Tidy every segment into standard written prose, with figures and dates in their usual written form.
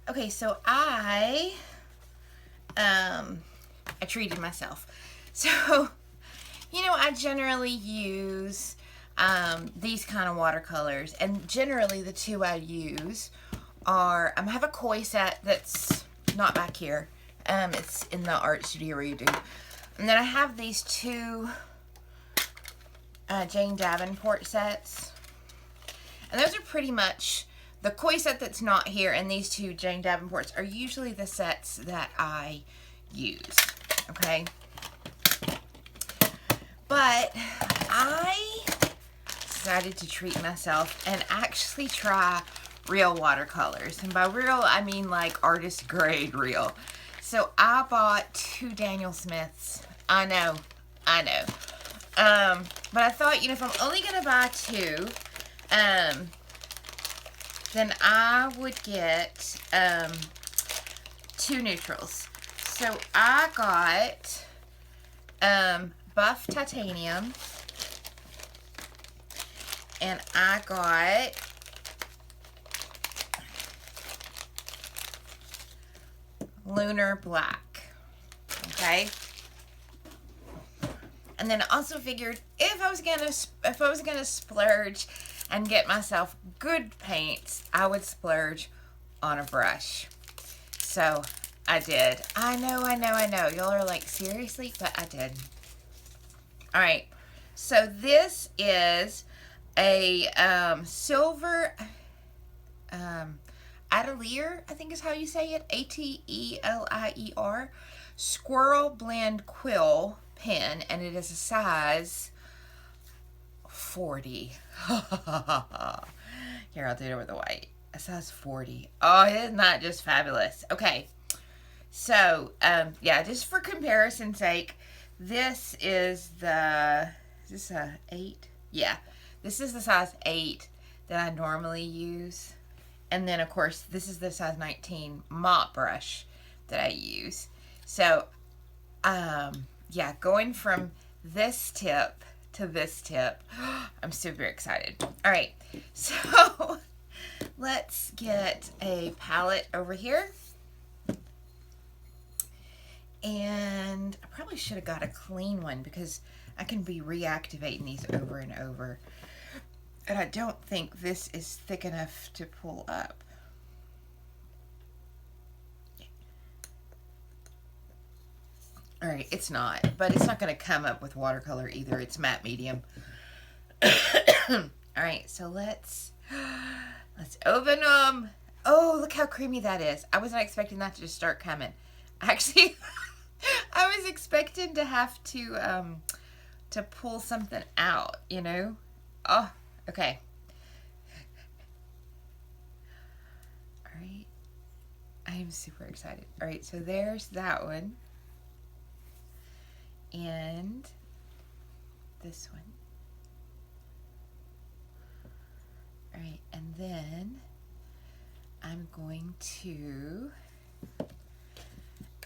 Okay, so I treated myself. So, I generally use these kind of watercolors, and generally the two I use are, I have a koi set that's not back here. It's in the art studio redo. And then I have these two Jane Davenport sets. And those are pretty much, the koi set that's not here and these two Jane Davenports are usually the sets that I use. Okay? But I decided to treat myself and actually try real watercolors. And by real, I mean like artist grade real. So I bought two Daniel Smiths. I know. But I thought, if I'm only going to buy two, then I would get two neutrals. So I got Buff Titanium, and I got Lunar Black. Okay. And then I also figured if I was gonna splurge and get myself good paints, I would splurge on a brush. So I did. I know. Y'all are like, seriously? But I did. All right. So this is a silver Atelier, I think is how you say it. Atelier Squirrel Blend Quill pen, and it is a size 40. Here, I'll do it over the white. A size 40. Oh, isn't that just fabulous? Okay. So, yeah, just for comparison's sake, this is the, is this a 8? Yeah, this is the size 8 that I normally use. And then, of course, this is the size 19 mop brush that I use. So, yeah, going from this tip to this tip, I'm super excited. All right, so let's get a palette over here. And I probably should have got a clean one because I can be reactivating these over and over. And I don't think this is thick enough to pull up. All right, it's not, but it's not going to come up with watercolor either. It's matte medium. All right, so let's open them. Oh, look how creamy that is. I wasn't expecting that to just start coming. Actually, I was expecting to have to pull something out, Oh, okay. All right. I am super excited. All right, so there's that one. And this one. All right, and then I'm going to, all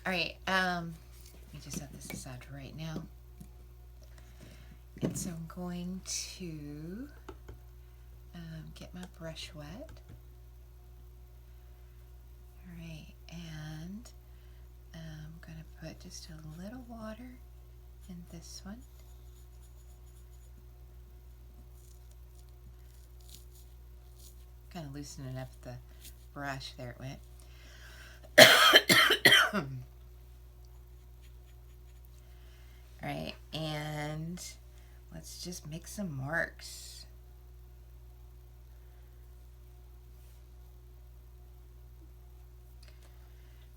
right, let me just set this aside for right now. And so I'm going to get my brush wet. All right, and I'm going to put just a little water in this one. Kind of loosening up the brush. There it went. All right, and let's just make some marks.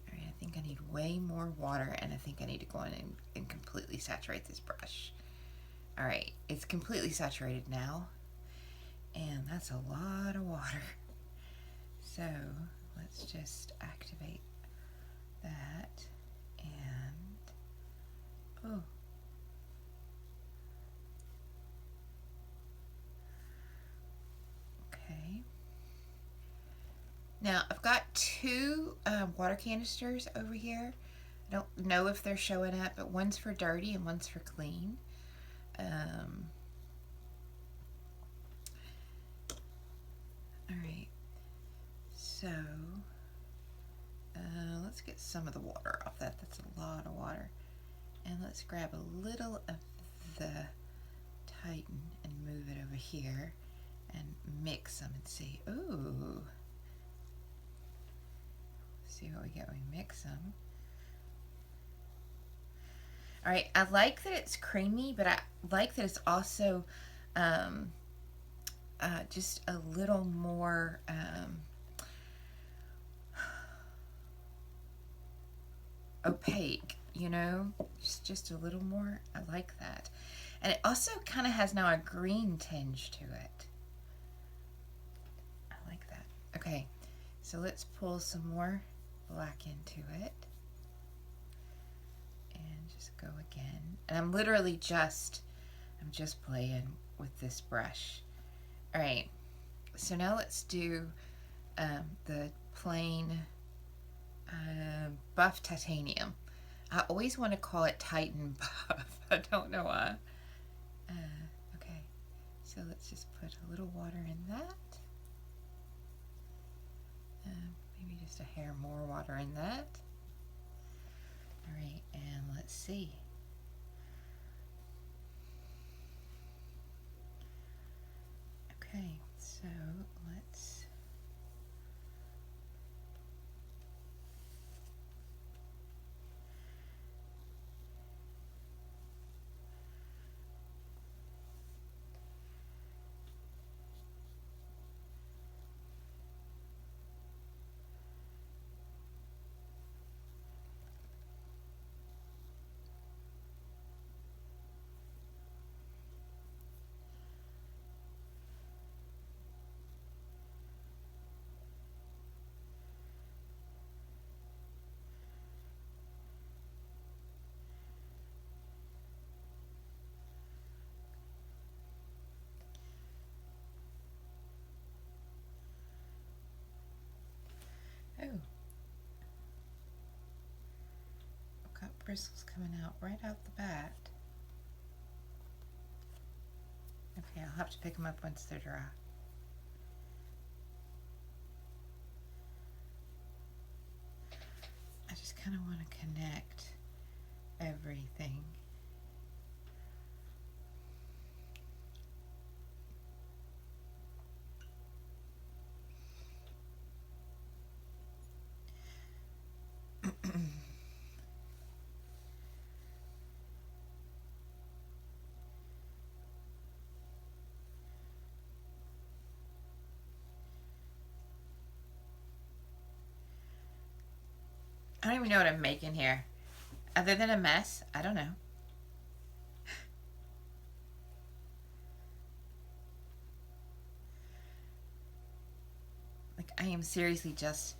All right, I think I need way more water, and I think I need to go in and completely saturate this brush. All right, it's completely saturated now. And that's a lot of water. So let's just activate that. And, oh. Okay. Now I've got two water canisters over here. I don't know if they're showing up, but one's for dirty and one's for clean. All right, so let's get some of the water off that. That's a lot of water. And let's grab a little of the Titan and move it over here and mix them and see. Ooh. See what we get when we mix them. All right, I like that it's creamy, but I like that it's also just a little more opaque, you know, just a little more. I like that. And it also kind of has now a green tinge to it. I like that. Okay, so let's pull some more black into it. And just go again. And I'm literally just playing with this brush. All right, so now let's do the plain buff titanium. I always want to call it Titan buff. I don't know why. Okay, so let's just put a little water in that. Maybe just a hair more water in that. All right, and let's see. Okay, so let's got bristles coming out right out the bat. Okay, I'll have to pick them up once they're dry. I just kind of want to connect everything. I don't even know what I'm making here. Other than a mess, I don't know. Like, I am seriously just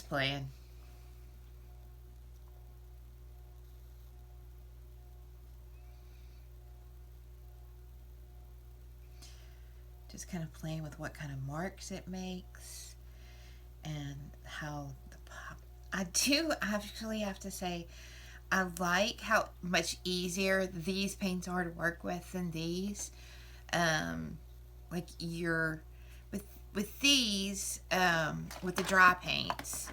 playing. Just kind of playing with what kind of marks it makes and how the pop. I do actually have to say, I like how much easier these paints are to work with than these. Like with these, with the dry paints,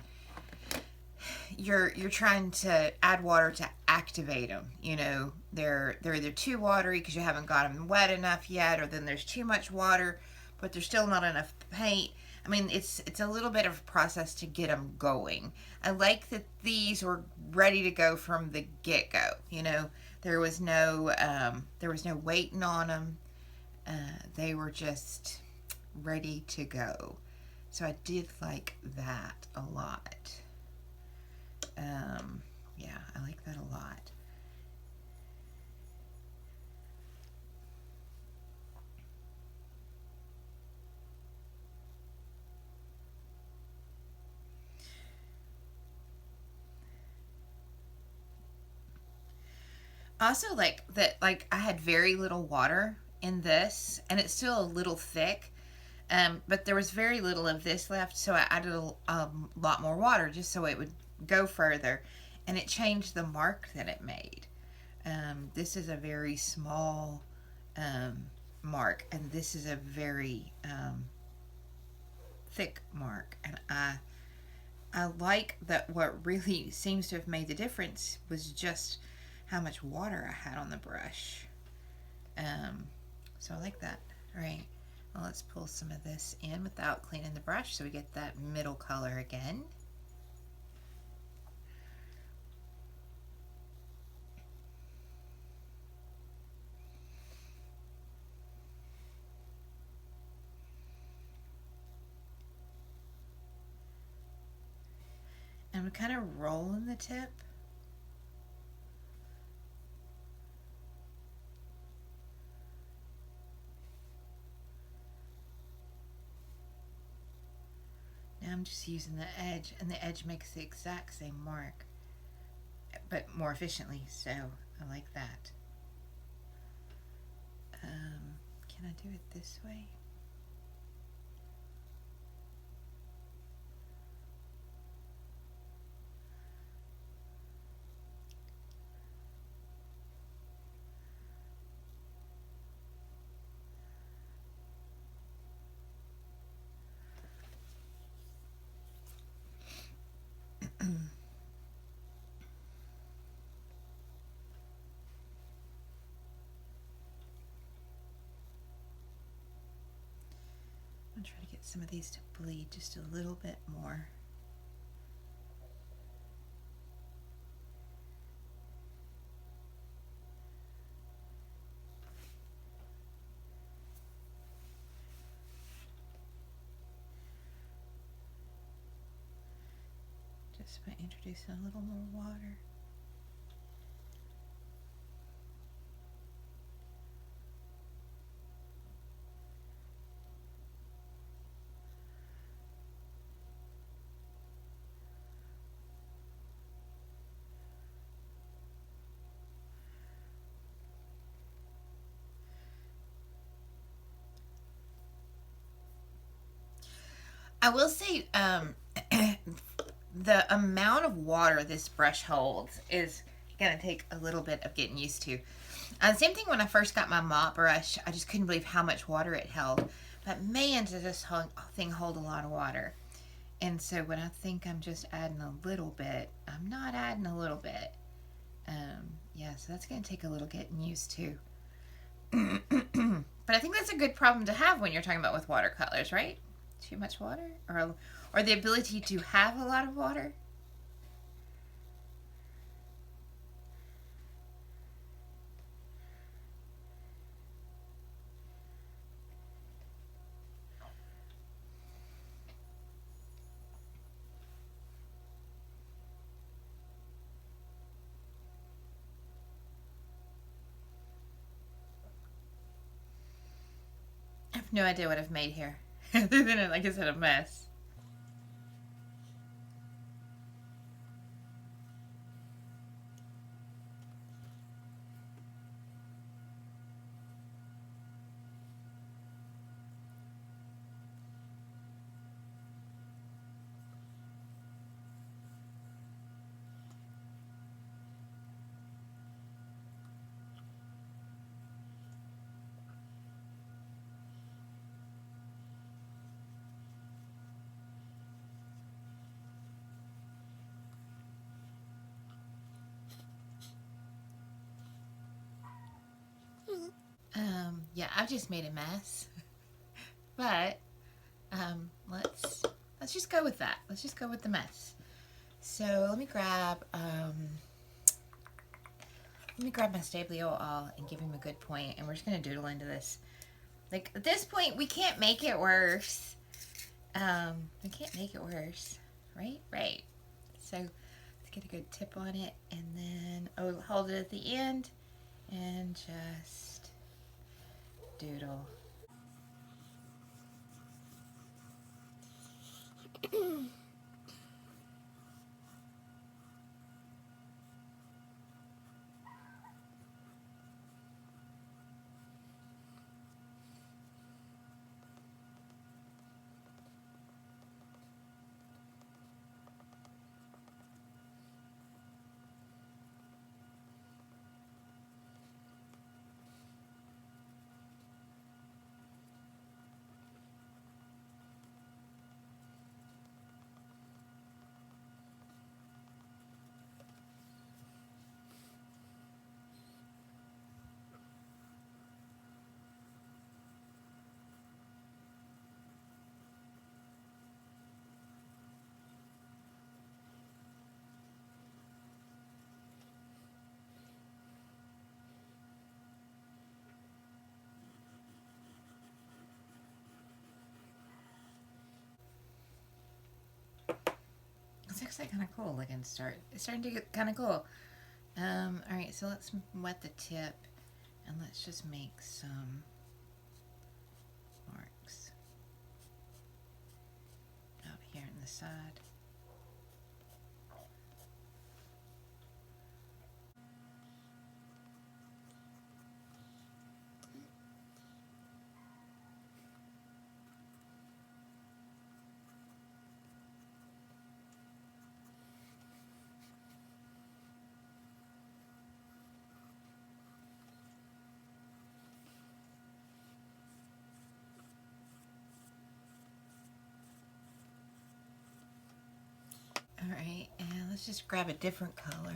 you're trying to add water to activate them. You know, they're either too watery because you haven't got them wet enough yet, or then there's too much water, but there's still not enough paint. I mean, it's a little bit of a process to get them going. I like that these were ready to go from the get-go. You know, there was no waiting on them. They were just ready to go. So I did like that a lot. Yeah, I like that a lot. Also, like that, like I had very little water in this, and it's still a little thick. But there was very little of this left, so I added a lot more water just so it would go further, and it changed the mark that it made. This is a very small mark, and this is a very thick mark, and I I like that what really seems to have made the difference was just how much water I had on the brush. So I like that. All right, well, let's pull some of this in without cleaning the brush so we get that middle color again. And we're kind of rolling the tip. Now I'm just using the edge, and the edge makes the exact same mark, but more efficiently, so I like that. Can I do it this way? I'm gonna try to get some of these to bleed just a little bit more. Just by introducing a little more water. I will say, the amount of water this brush holds is gonna take a little bit of getting used to. Same thing when I first got my mop brush. I just couldn't believe how much water it held. But man, does this whole thing hold a lot of water. And so when I think I'm just adding a little bit, I'm not adding a little bit. Yeah, so that's going to take a little getting used to. But I think that's a good problem to have when you're talking about with watercolors, right? Too much water? Or the ability to have a lot of water? I have no idea what I've made here. Other than, like I said, a mess. Yeah, I've just made a mess. But let's just go with that. Let's just go with the mess. So let me grab my Stablio all and give him a good point, and we're just gonna doodle into this. Like at this point, we can't make it worse. We can't make it worse, right? Right. So let's get a good tip on it, and then hold it at the end, and just doodle. It's actually kind of cool looking start. It's starting to get kind of cool. Alright, so let's wet the tip and let's just make some marks out here on the side. Alright, and let's just grab a different color.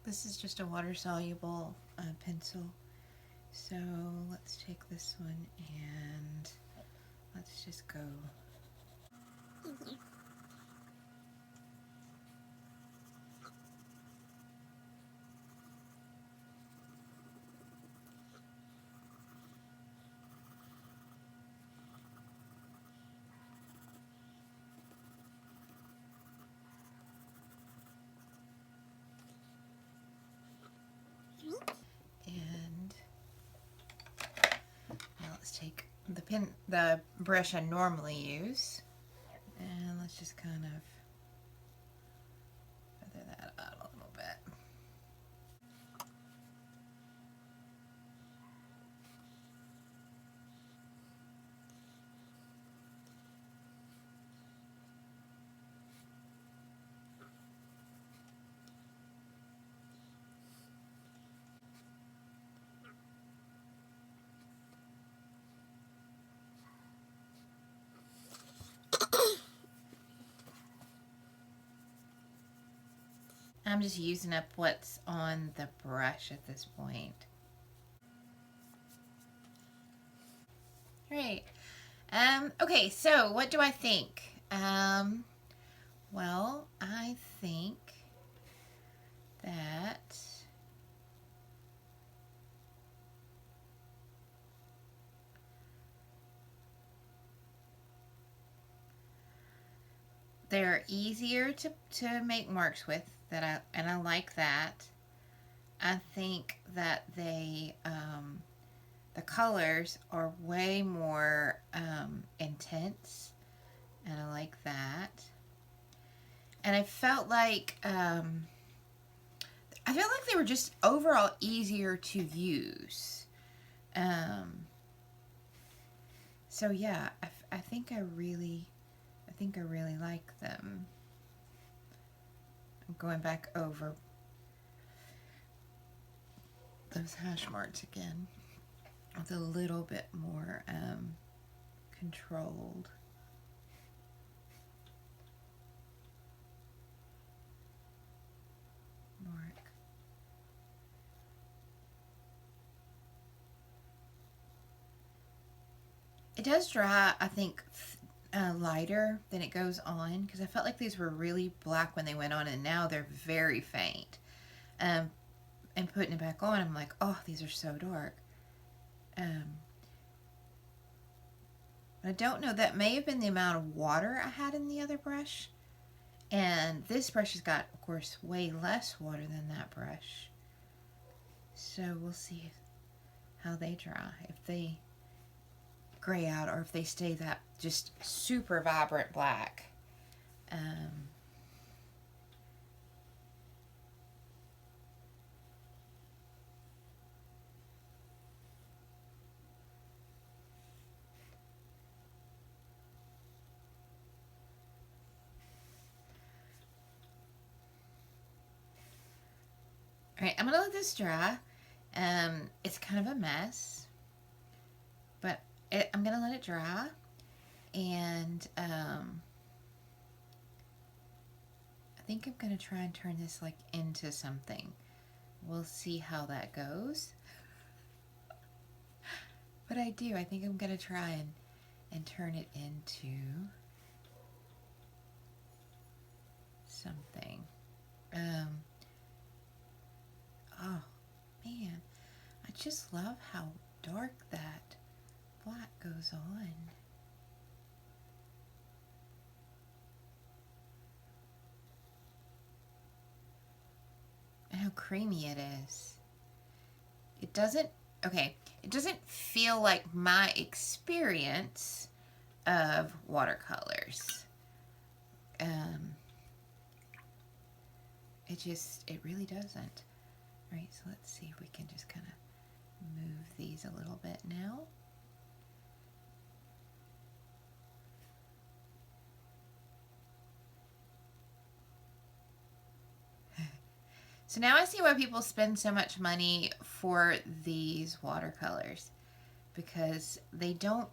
This is just a water-soluble pencil. So let's take this one and let's just go. And now let's take the brush I normally use, and let's just kind of feather that out a little bit. I'm just using up what's on the brush at this point. Great. Okay, so what do I think? Well, I think that they're easier to make marks with, and I like that. I think that the colors are way more intense, and I like that. And I felt like they were just overall easier to use. So yeah, I think I really like them. I'm going back over those hash marks again with a little bit more controlled. Mark. It does dry, I think, lighter than it goes on, because I felt like these were really black when they went on, and now they're very faint. And putting it back on, I'm like, oh, these are so dark. I don't know, that may have been the amount of water I had in the other brush. And this brush has got, of course, way less water than that brush. So we'll see how they dry, if they gray out or if they stay that just super vibrant black. Alright, I'm going to let this dry. It's kind of a mess, but I'm going to let it dry, and I think I'm going to try and turn this like into something. We'll see how that goes. But I think I'm going to try and turn it into something. Oh man, I just love how dark that black goes on. And how creamy it is. It doesn't, okay, it doesn't feel like my experience of watercolors. It really doesn't. All right, so let's see if we can just kind of move these a little bit now. So now I see why people spend so much money for these watercolors, because they don't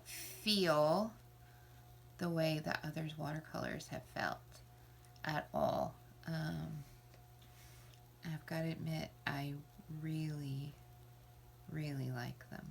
feel the way that others watercolors have felt at all. I've got to admit, I really, really like them.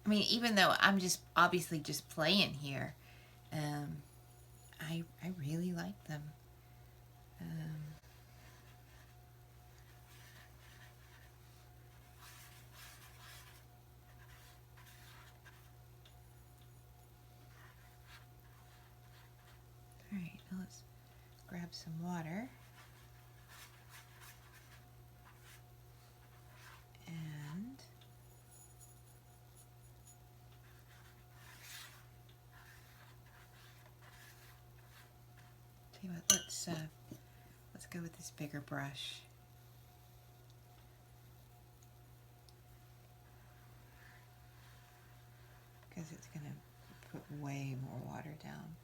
I mean, even though I'm just obviously just playing here, I really like them. All right, now let's grab some water. And tell you what, let's go with this bigger brush. Because it's going to put way more water down.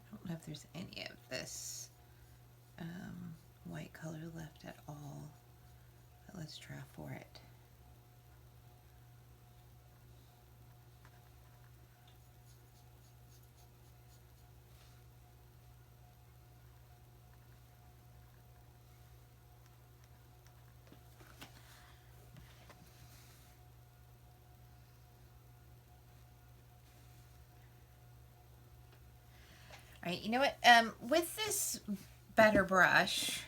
I don't know if there's any of this white color left at all, but let's try for it. All right, you know what? With this better brush,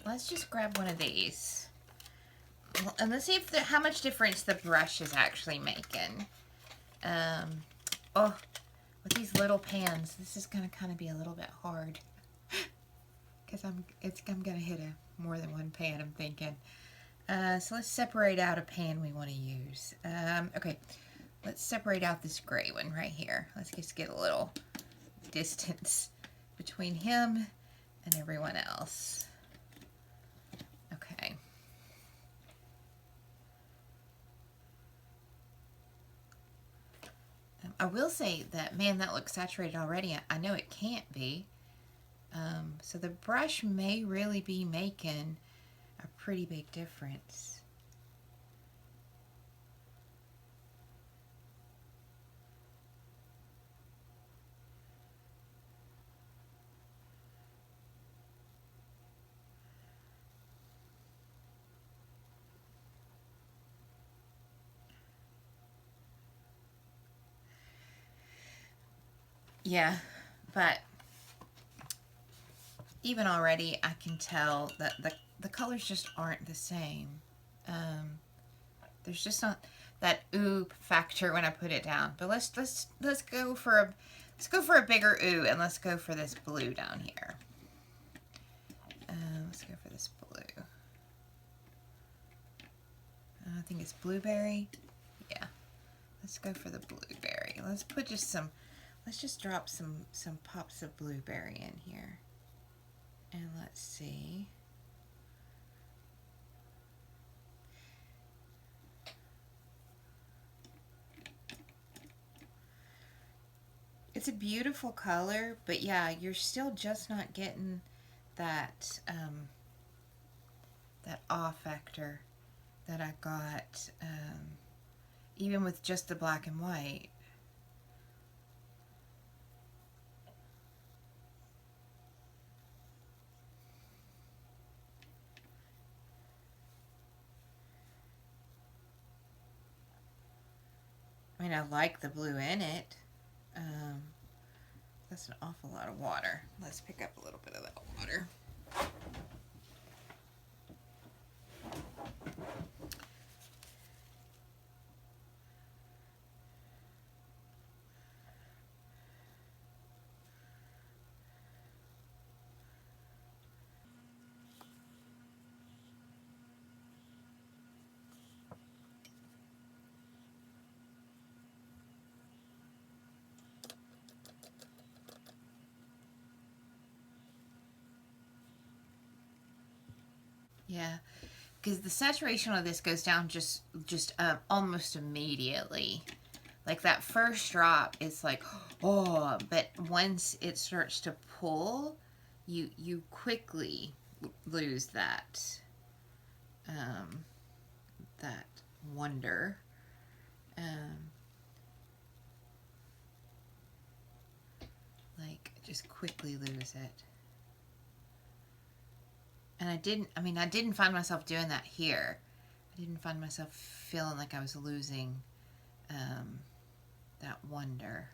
let's just grab one of these. And let's see if how much difference the brush is actually making. Oh, with these little pans, this is going to kind of be a little bit hard. Because I'm going to hit more than one pan, I'm thinking. So let's separate out a pan we want to use. Okay, let's separate out this gray one right here. Let's just get a little distance between him and everyone else. Okay. I will say that, man, that looks saturated already. I know it can't be. So the brush may really be making a pretty big difference. Yeah, but even already I can tell that the colors just aren't the same. There's just not that ooh factor when I put it down. But let's go for a bigger ooh, and let's go for this blue down here. Let's go for this blue. I think it's blueberry. Yeah, let's go for the blueberry. Let's just drop some pops of blueberry in here. And let's see. It's a beautiful color, but yeah, you're still just not getting that that awe factor that I got even with just the black and white. I mean, I like the blue in it. That's an awful lot of water. Let's pick up a little bit of that water. Yeah, because the saturation of this goes down just almost immediately. Like that first drop, it's like, oh, but once it starts to pull, you quickly lose that that wonder. Like just quickly lose it. And I didn't find myself doing that here. I didn't find myself feeling like I was losing that wonder.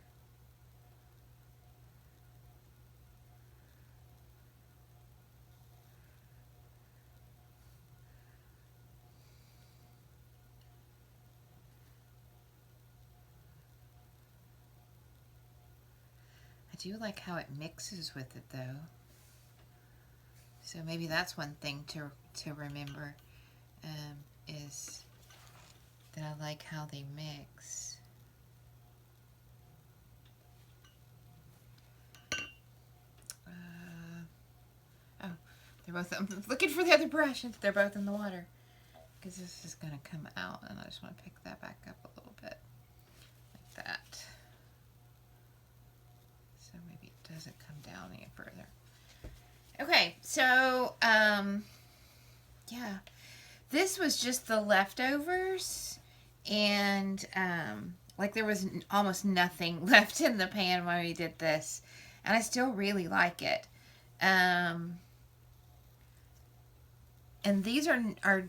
I do like how it mixes with it though. So maybe that's one thing to remember is that I like how they mix. Oh, they're both. I'm looking for the other brush. They're both in the water because this is going to come out, and I just want to pick that back up a little bit like that. So maybe it doesn't come down any further. Okay, so, yeah, this was just the leftovers, and, like, there was almost nothing left in the pan when we did this, and I still really like it. And these are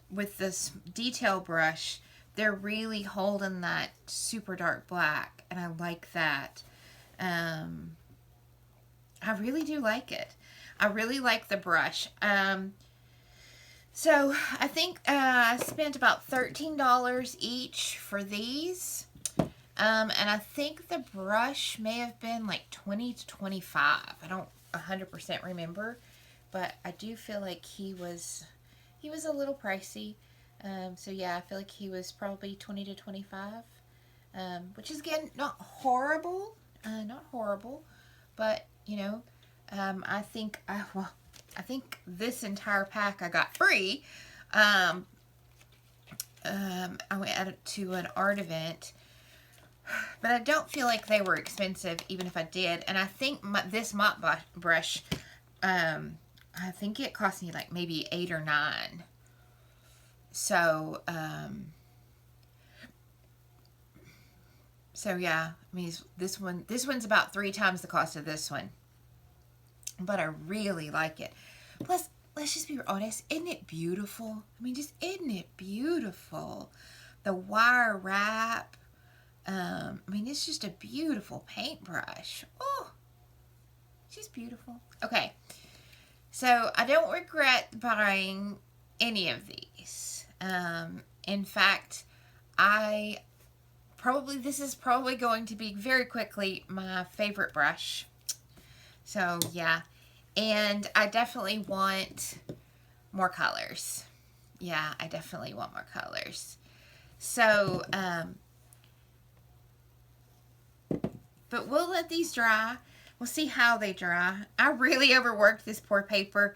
with this detail brush, they're really holding that super dark black, and I like that. I really do like it. I really like the brush. So I think I spent about $13 each for these. And I think the brush may have been like 20 to 25. I don't 100% remember, but I do feel like he was a little pricey. So yeah, I feel like he was probably 20 to 25. Which is again not horrible, but you know, I think this entire pack I got free. I went out to an art event, but I don't feel like they were expensive, even if I did. And I think this mop brush, I think it cost me like maybe $8 or $9. So, so yeah, I mean, this one's about 3 times the cost of this one. But I really like it. Plus, let's just be honest, isn't it beautiful? I mean, just isn't it beautiful? The wire wrap. I mean, it's just a beautiful paintbrush. Oh, she's beautiful. Okay, so I don't regret buying any of these. In fact, this is probably going to be very quickly my favorite brush. So yeah, and I definitely want more colors. Yeah, I definitely want more colors. So, but we'll let these dry. We'll see how they dry. I really overworked this poor paper.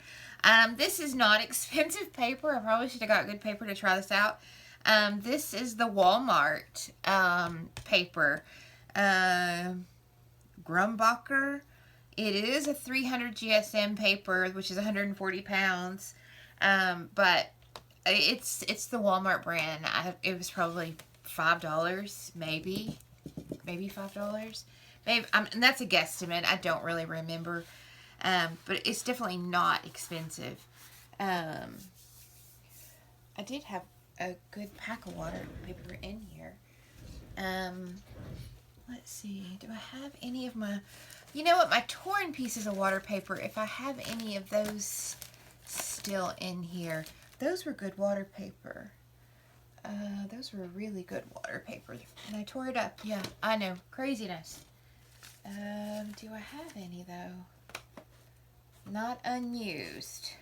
This is not expensive paper. I probably should have got good paper to try this out. This is the Walmart paper. Grumbacher. It is a 300 GSM paper, which is 140 pounds. But it's the Walmart brand. It was probably $5, maybe $5. Maybe, and that's a guesstimate. I don't really remember. But it's definitely not expensive. I did have a good pack of water paper in here. Let's see. Do I have any of my... You know what? My torn pieces of water paper, if I have any of those still in here. Those were good water paper. Those were really good water paper. And I tore it up. Yeah, I know. Craziness. Do I have any, though? Not unused.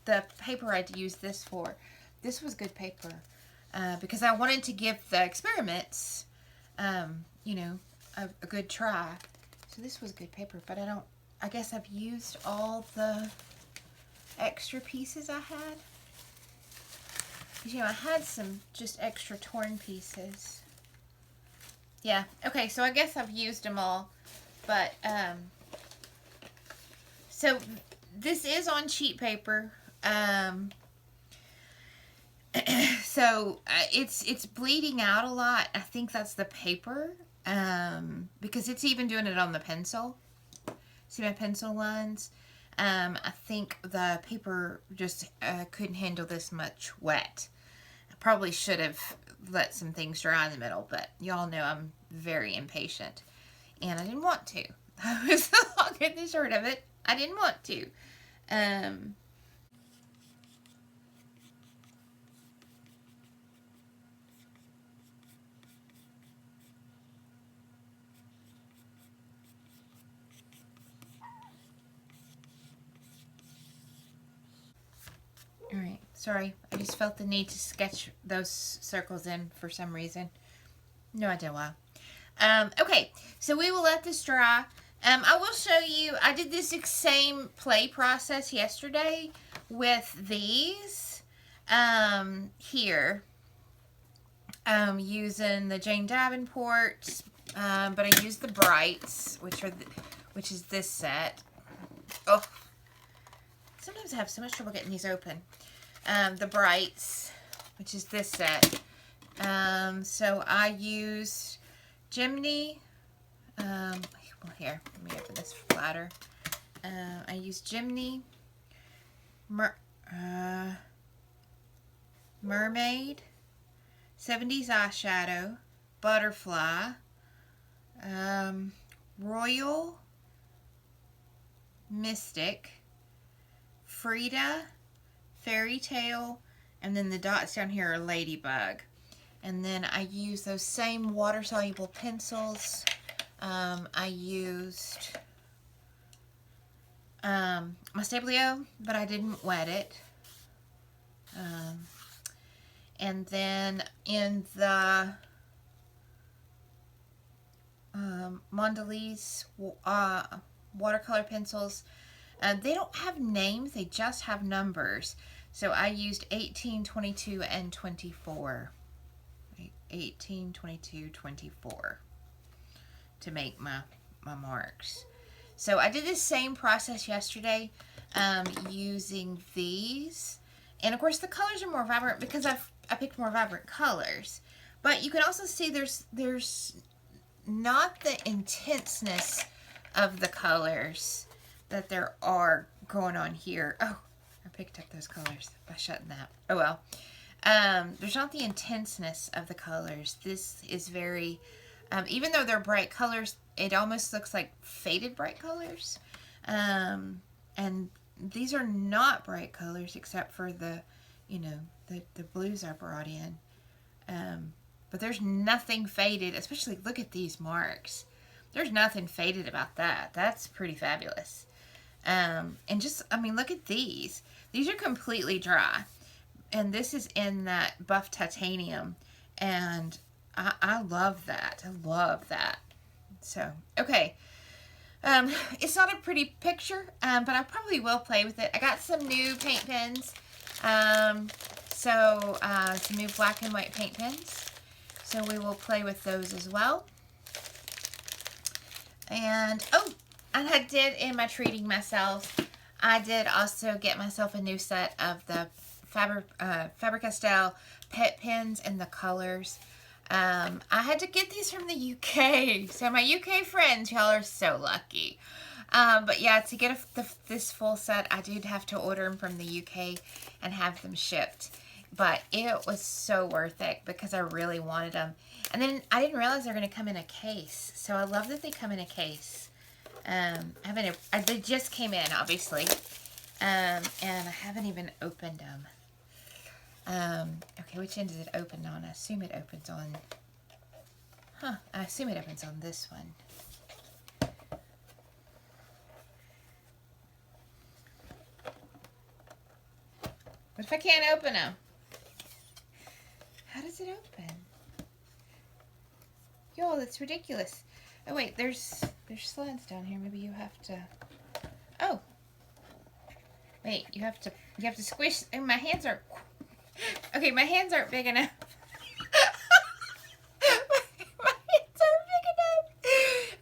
The paper I'd use this for. This was good paper. Because I wanted to give the experiments, you know, a good try. So this was good paper, but I guess I've used all the extra pieces I had. You know, I had some just extra torn pieces. Yeah, okay, so I guess I've used them all. But, so this is on sheet paper. So it's bleeding out a lot. I think that's the paper. Because it's even doing it on the pencil. See my pencil lines? I think the paper just couldn't handle this much wet. I probably should have let some things dry in the middle, but y'all know I'm very impatient. And I didn't want to. That was the long and the short of it. I didn't want to. Alright, sorry. I just felt the need to sketch those circles in for some reason. No idea why. Okay, so we will let this dry. I will show you, I did this same play process yesterday with these here. Using the Jane Davenport, but I used the Brights, which is this set. Oh, sometimes I have so much trouble getting these open. The Brights, which is this set. So I used Jiminy. Well, here, let me open this flatter. I used Jiminy, Mermaid, 70s Eyeshadow, Butterfly, Royal, Mystic, Frida, Fairy Tale, and then the dots down here are Ladybug. And then I use those same water-soluble pencils. I used my Stabilo, but I didn't wet it. And then in the Mondelez watercolor pencils, they don't have names, they just have numbers. So I used 18, 22, and 24. 18, 22, 24 to make my marks. So I did the same process yesterday using these. And of course the colors are more vibrant because I picked more vibrant colors. But you can also see there's not the intenseness of the colors that there are going on here. Oh, I picked up those colors by shutting that. Oh well. There's not the intenseness of the colors. This is very, even though they're bright colors, it almost looks like faded bright colors. And these are not bright colors except for the, you know, the blues I brought in. But there's nothing faded, especially look at these marks. There's nothing faded about that. That's pretty fabulous. And just, I mean, look at these. These are completely dry. And this is in that buff titanium. And I love that. I love that. So, okay. It's not a pretty picture, but I probably will play with it. I got some new paint pens. Some new black and white paint pens. So we will play with those as well. And, I did, in my treating myself, I did also get myself a new set of the Faber-Castell pet pens and the colors. I had to get these from the UK. So my UK friends, y'all are so lucky. But yeah, to get this full set, I did have to order them from the UK and have them shipped. But it was so worth it because I really wanted them. And then I didn't realize they're going to come in a case. So I love that they come in a case. They just came in, obviously. And I haven't even opened them. Okay, which end is it opened on? I assume it opens on... I assume it opens on this one. What if I can't open them? How does it open? Y'all, that's ridiculous. Oh wait, there's slides down here. Maybe you have to... Oh. Wait, you have to squish... And my hands are... Okay, my hands aren't big enough. my hands aren't big enough.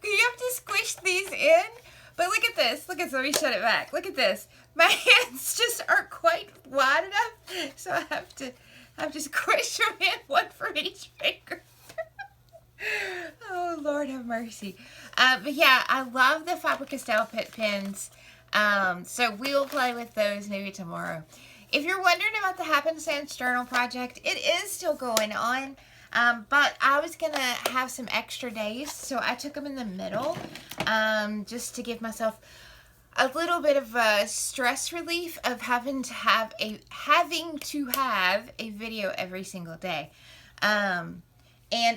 You have to squish these in. But look at this. Look at this. Let me shut it back. Look at this. My hands just aren't quite wide enough. So I have to squish them in, one from each finger. Oh, Lord have mercy. But yeah, I love the Faber-Castell pet pens. So we'll play with those maybe tomorrow. If you're wondering about the Happenstance Journal project, it is still going on. But I was going to have some extra days, so I took them in the middle, just to give myself a little bit of stress relief of having to have a video every single day. And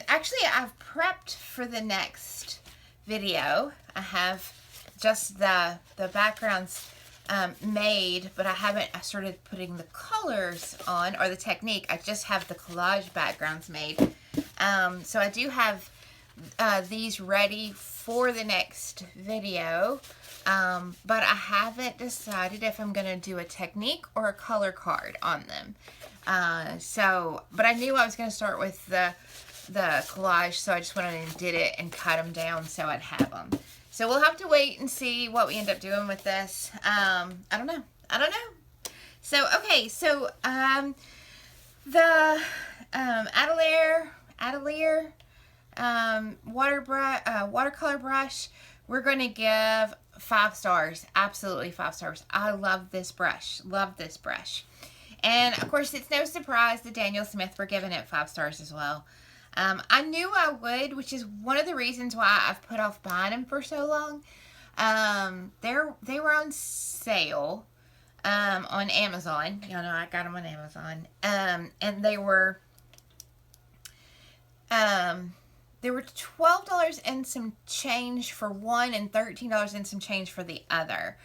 actually, I've prepped for the next video. I have just the backgrounds made, but I started putting the colors on, or the technique. I just have the collage backgrounds made. So I do have these ready for the next video, but I haven't decided if I'm going to do a technique or a color card on them. But I knew I was going to start with the collage, so I just went on and did it and cut them down so I'd have them. So we'll have to wait and see what we end up doing with this. I don't know. So, okay. So, the Atelier watercolor brush, we're going to give 5 stars. Absolutely 5 stars. I love this brush. Love this brush. And, of course, it's no surprise that Daniel Smith, we're giving it 5 stars as well. I knew I would, which is one of the reasons why I've put off buying them for so long. They were on sale on Amazon. Y'all know I got them on Amazon. And they were $12 and some change for one and $13 and some change for the other.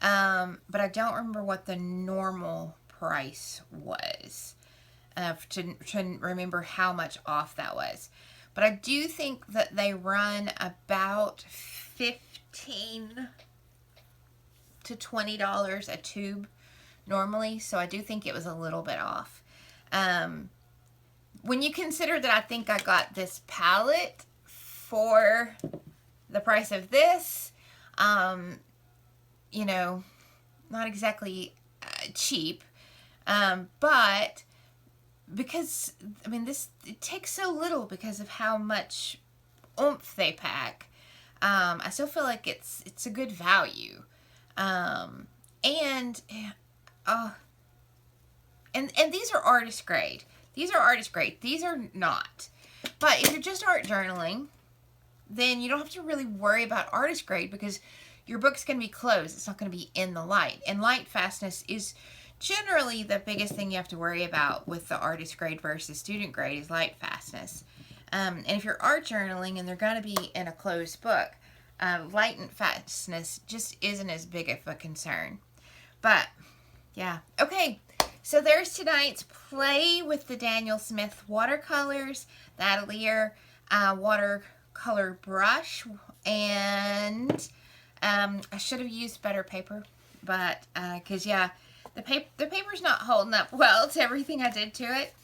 But I don't remember what the normal price was. To remember how much off that was. But I do think that they run about $15 to $20 a tube normally, so I do think it was a little bit off. When you consider that I think I got this palette for the price of this, you know, not exactly cheap, but because, I mean, it takes so little because of how much oomph they pack. I still feel like it's a good value. And these are artist grade. These are artist grade. These are not. But if you're just art journaling, then you don't have to really worry about artist grade because your book's going to be closed. It's not going to be in the light. And light fastness is generally the biggest thing you have to worry about with the artist grade versus student grade is light fastness. And if you're art journaling and they're going to be in a closed book, light and fastness just isn't as big of a concern. But, yeah. Okay, so there's tonight's play with the Daniel Smith watercolors, the Atelier watercolor brush, and I should have used better paper, but because yeah, the paper's not holding up well to everything I did to it.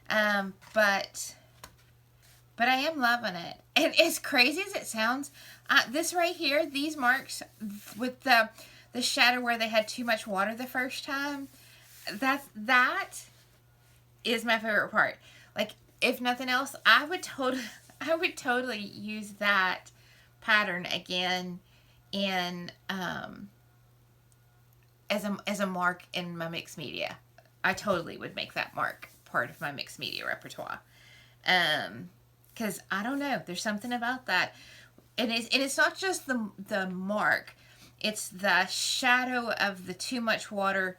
But I am loving it. And as crazy as it sounds, this right here, these marks with the shadow where they had too much water the first time, that is my favorite part. Like, if nothing else, I would totally use that pattern again in as a mark in my mixed media. I totally would make that mark part of my mixed media repertoire. Because I don't know, there's something about that. And it's not just the mark, it's the shadow of the too much water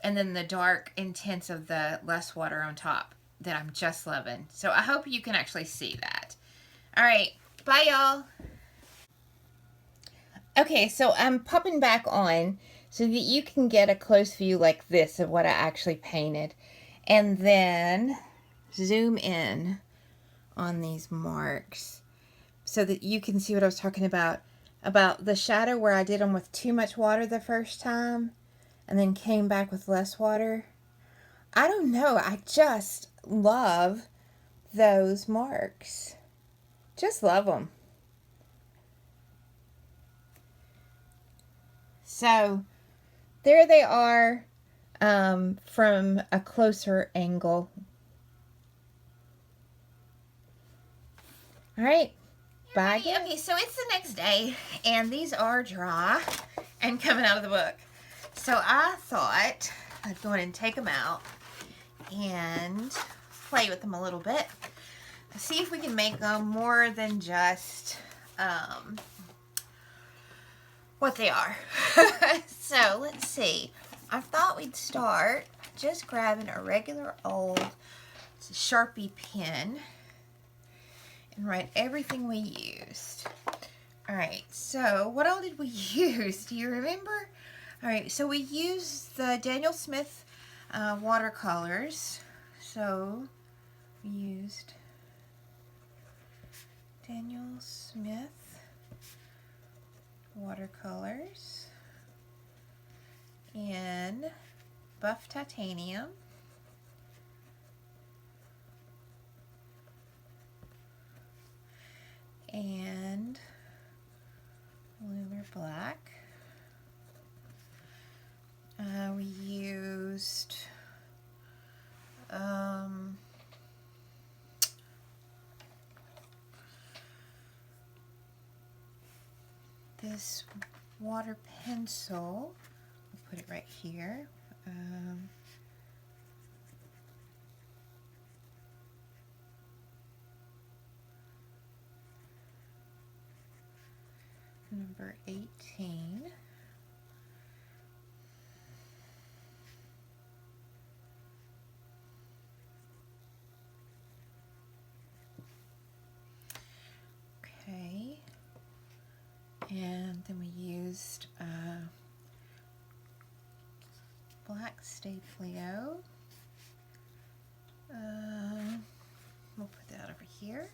and then the dark intense of the less water on top that I'm just loving. So I hope you can actually see that. All right, bye y'all. Okay, so I'm popping back on so that you can get a close view like this of what I actually painted. And then zoom in on these marks so that you can see what I was talking about the shadow where I did them with too much water the first time and then came back with less water. I don't know, I just love those marks. Just love them. So there they are from a closer angle. All right, bye again. Okay, so it's the next day, and these are dry and coming out of the book. So I thought I'd go in and take them out and play with them a little bit. See if we can make them more than just what they are. So let's see. I thought we'd start just grabbing a regular old Sharpie pen and write everything we used. All right, so what all did we use? Do you remember? All right, so we used the Daniel Smith watercolors. So we used Daniel Smith watercolors in buff titanium. And lunar black. We used this water pencil. I'll put it right here. Number 18. Okay. And then we used black Stay-Flio. We'll put that over here.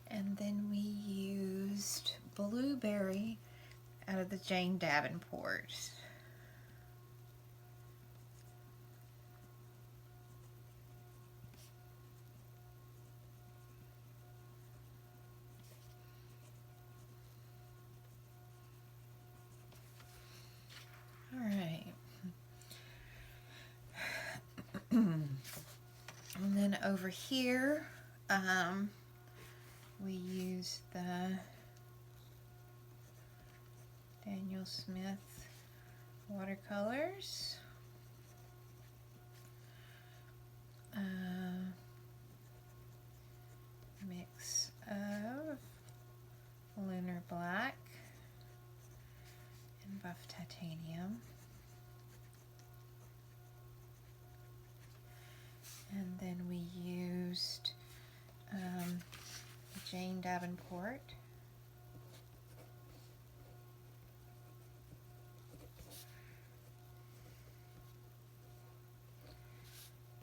And then we used Blueberry out of the Jane Davenport. All right. And then over here, we used the Daniel Smith watercolors. Mix of lunar black and buff titanium. And then we used Jane Davenport.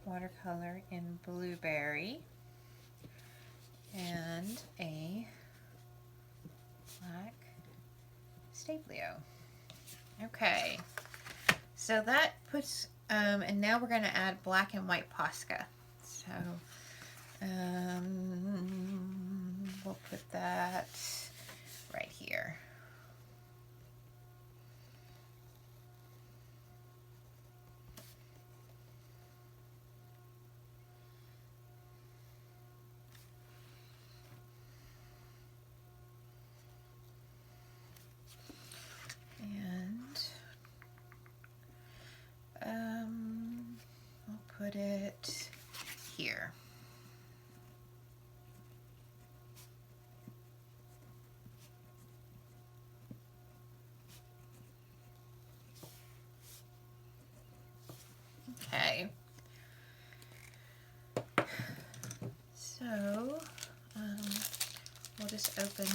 watercolor in blueberry and a black Staplio. Okay, so that puts, and now we're going to add black and white Posca. So we'll put that right here. I'll put it here. Okay. So, we'll just open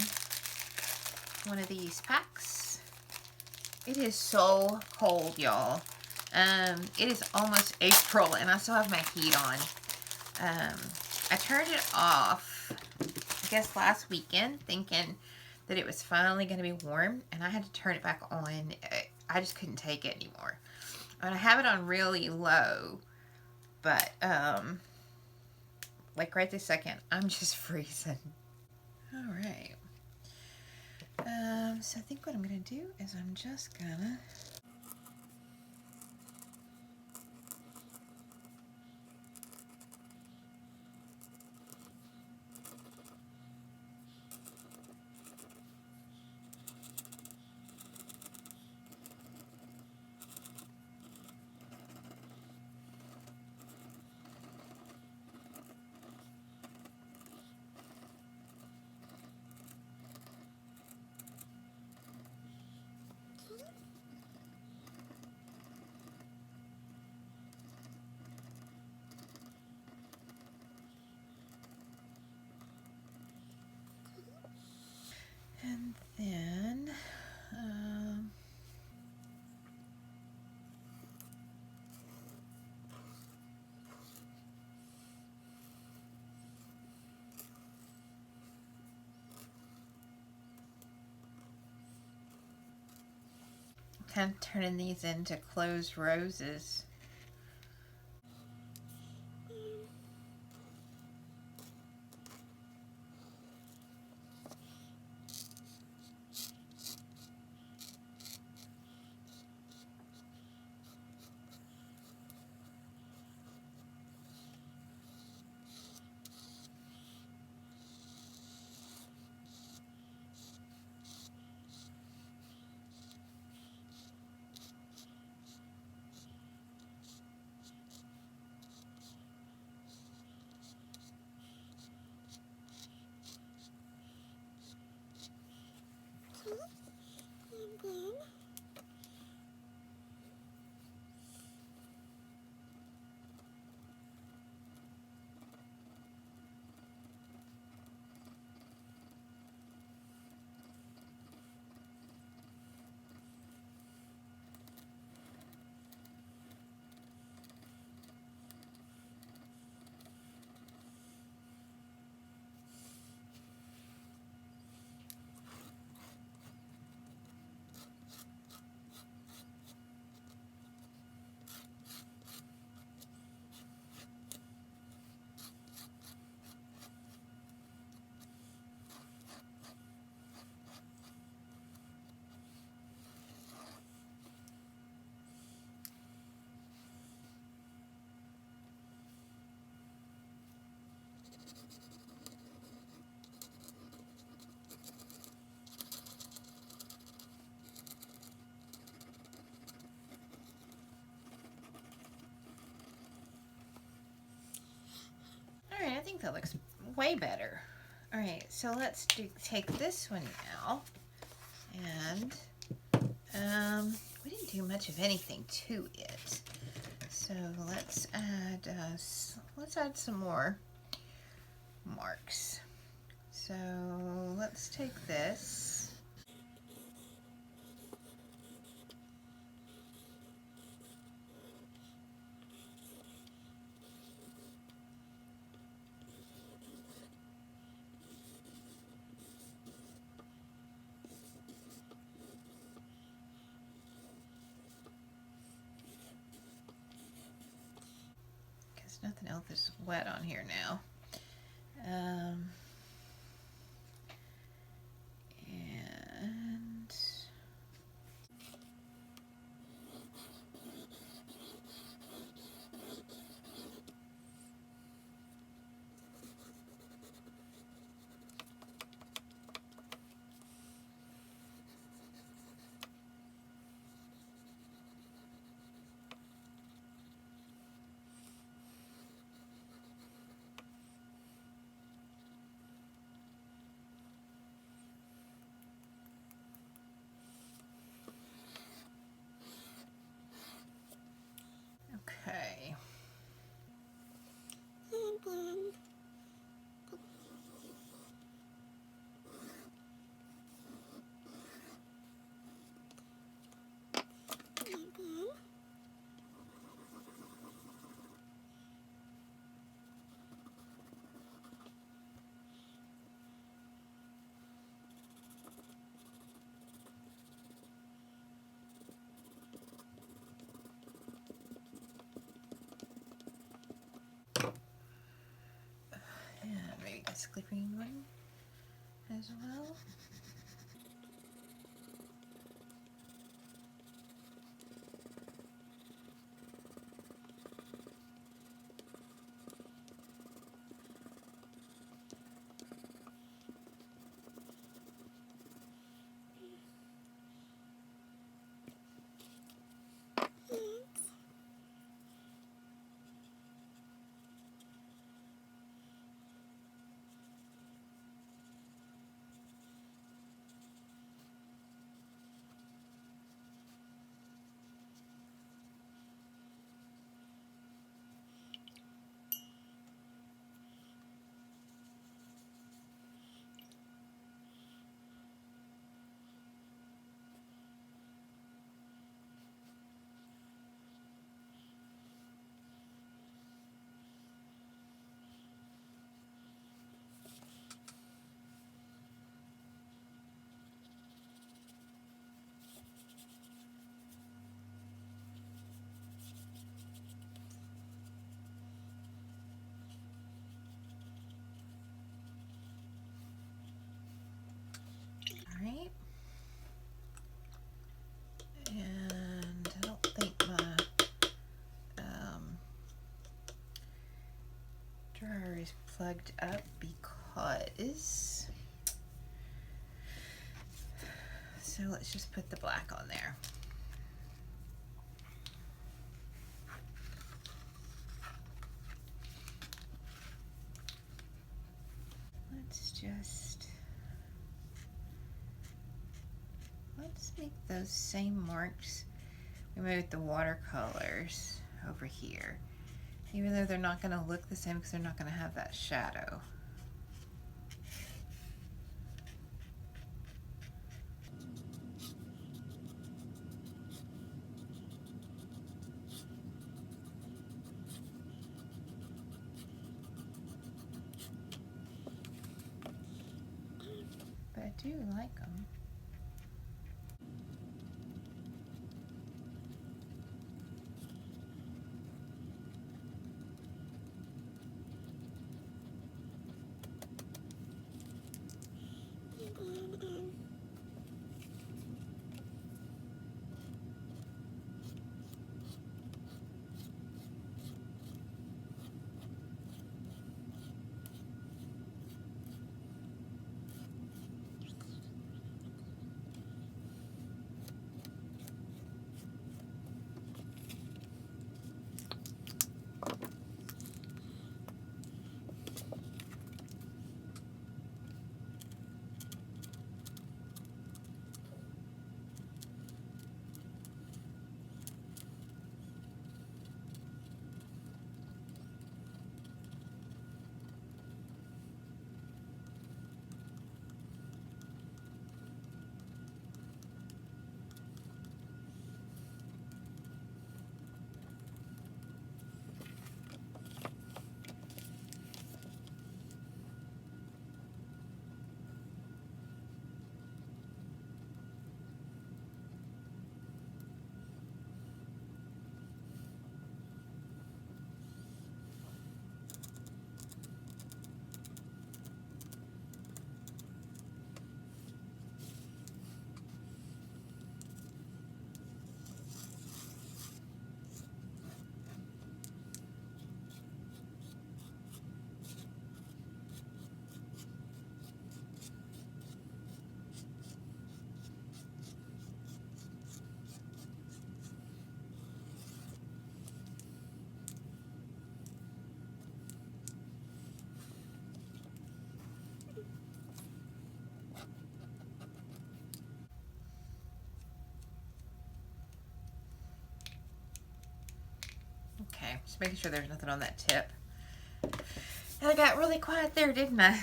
one of these packs. It is so cold, y'all. It is almost April and I still have my heat on. I turned it off, I guess last weekend, thinking that it was finally going to be warm, and I had to turn it back on. I just couldn't take it anymore. And I have it on really low, but like right this second, I'm just freezing. All right. So I think what I'm going to do is I'm just going to and then kind of turning these into closed roses. Alright, I think that looks way better. Alright, so let's take this one now, and we didn't do much of anything to it. So let's add some more marks. So let's take this. There's nothing else that's wet on here now. And okay. And maybe this green one as well. Alright. And I don't think my dryer is plugged up because, so let's just put the black on there. Let's make those same marks we made with the watercolors over here, even though they're not going to look the same because they're not going to have that shadow. But I do like them. Just making sure there's nothing on that tip. And I got really quiet there, didn't I?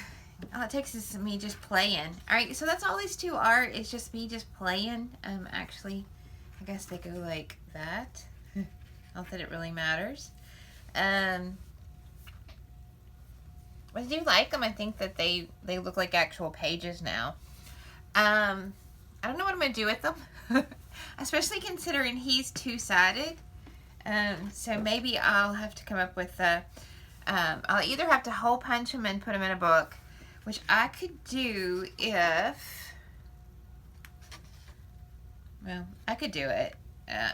All it takes is me just playing. Alright, so that's all these two are. It's just me just playing. Actually, I guess they go like that. Not that it really matters. But I do like them. I think that they look like actual pages now. I don't know what I'm going to do with them. Especially considering he's two-sided. So maybe I'll have to come up with a... I'll either have to hole punch them and put them in a book, which I could do if... Well, I could do it. I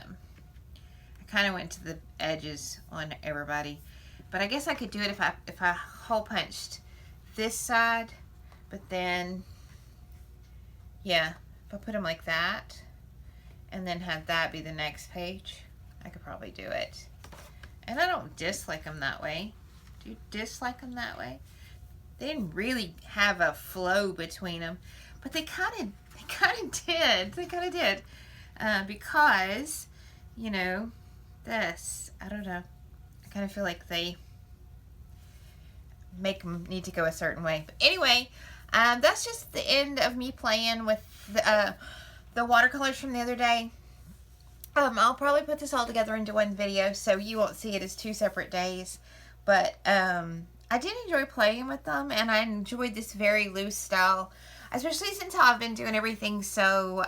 kind of went to the edges on everybody. But I guess I could do it if I hole punched this side, but then, yeah, if I put them like that, and then have that be the next page, I could probably do it. And I don't dislike them that way. Do you dislike them that way? They didn't really have a flow between them, but they kind of did. They kind of did, because, you know, this, I don't know. I kind of feel like they make them need to go a certain way. But anyway, that's just the end of me playing with the watercolors from the other day. I'll probably put this all together into one video, so you won't see it as two separate days. But I did enjoy playing with them, and I enjoyed this very loose style, especially since I've been doing everything so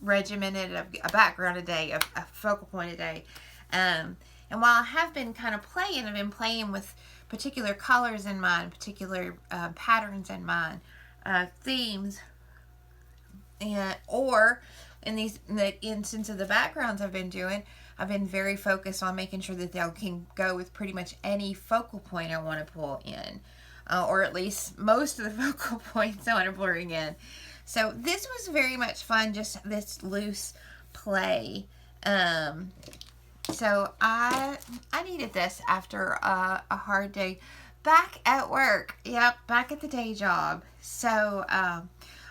regimented, a background a day, a focal point a day. And while I have been kind of playing, I've been playing with particular colors in mind, particular patterns in mind, themes, or in the instance of the backgrounds I've been doing, I've been very focused on making sure that they can go with pretty much any focal point I want to pull in, or at least most of the focal points I want to bring in. So this was very much fun, just this loose play. So I needed this after a hard day back at work. Yep, back at the day job. So,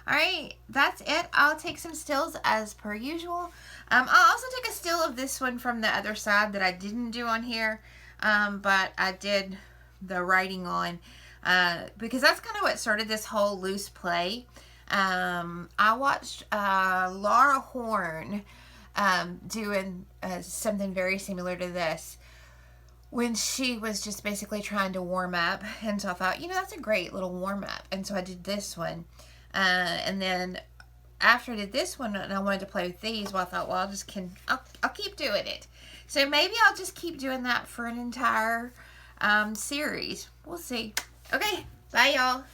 alright, that's it. I'll take some stills as per usual. I'll also take a still of this one from the other side that I didn't do on here, but I did the writing on, because that's kind of what started this whole loose play. I watched Laura Horn doing something very similar to this when she was just basically trying to warm up, and so I thought, you know, that's a great little warm up, and so I did this one, and then after I did this one and I wanted to play with these, well, I thought, well, I'll keep doing it. So maybe I'll just keep doing that for an entire series. We'll see. Okay, bye y'all.